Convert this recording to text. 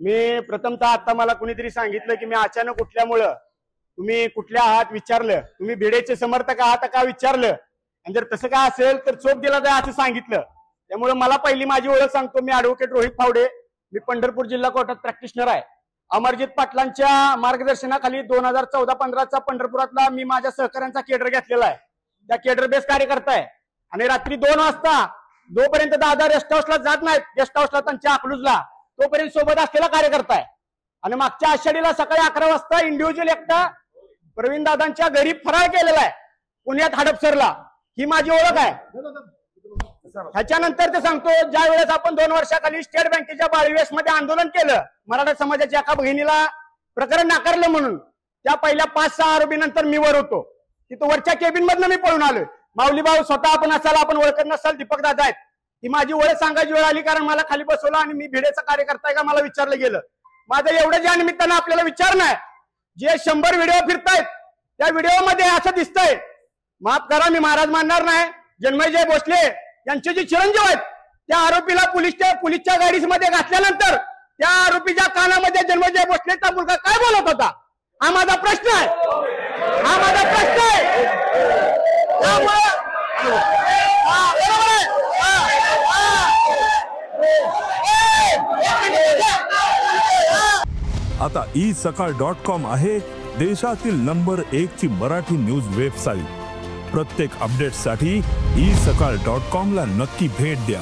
मी प्रथमतः आता मला कुणीतरी सांगितलं की मी अचानक उठल्यामुळं तुम्ही कुठल्या आहात विचारलं, तुम्ही भिडेचे समर्थक आहात का विचारलं, आणि जर तसं काय असेल तर चोप दिला जाय असं सांगितलं. त्यामुळे मला पहिली माझी ओळख सांगतो. मी ऍडव्होकेट रोहित फावडे, मी पंढरपूर जिल्हा कोर्टात प्रॅक्टिशनर आहे. अमरजित पाटलांच्या मार्गदर्शनाखाली 2014-15चा पंढरपुरातला मी माझ्या सहकाऱ्यांचा केडर घेतलेला आहे. त्या केडर बेस कार्यकर्ता आहे. आणि रात्री 2 वाजता जोपर्यंत दादा रेस्ट हाऊसला जात नाहीत, गेस्ट हाऊसला त्यांच्या अकलूजला, तोपर्यंत सोबत असलेला कार्यकर्ता आहे. आणि मागच्या आषाढीला सकाळी 11 वाजता इंडिव्हिज्युअल एकटा प्रवीण दादांच्या घरी फराळ केलेला आहे पुण्यात हडपसरला. ही माझी ओळख आहे. ह्याच्यानंतर ते सांगतो, ज्या वेळेस आपण 2 वर्षाखाली स्टेट बँकेच्या 22 मध्ये आंदोलन केलं, मराठा समाजाच्या एका बहिणीला प्रकरण नाकारलं म्हणून, त्या पहिल्या 5-6 आरोपीनंतर मी वर होतो. तिथं वरच्या केबिन मधनं मी पळून आलोय. माऊली भाऊ स्वतः आपण असाल, आपण ओळखत नसाल, दीपक दादा आहेत. ही माझी ओळख सांगायची वेळ आली, कारण मला खाली बसवलं आणि मी भिडेचा कार्यकर्ता आहे का मला विचारलं गेलं. माझं एवढं ज्या निमित्तानं आपल्याला विचारणं आहे, जे 100 व्हिडिओ फिरतायत त्या व्हिडिओमध्ये असं दिसतंय, माफ करा मी महाराज मानणार नाही, जन्मयजय भोसले यांचे जे चिरंजीव आहेत त्या आरोपीला पोलीसच्या गाडीमध्ये घातल्यानंतर त्या आरोपीच्या कानामध्ये जन्मयजय भोसलेचा मुलगा काय बोलत होता, हा माझा प्रश्न आहे. हा माझा प्रश्न आहे. आता isakal.com आहे देशातील नंबर 1 ची मराठी न्यूज वेबसाईट. प्रत्येक अपडेटसाठी isakal.com ला नक्की भेट द्या.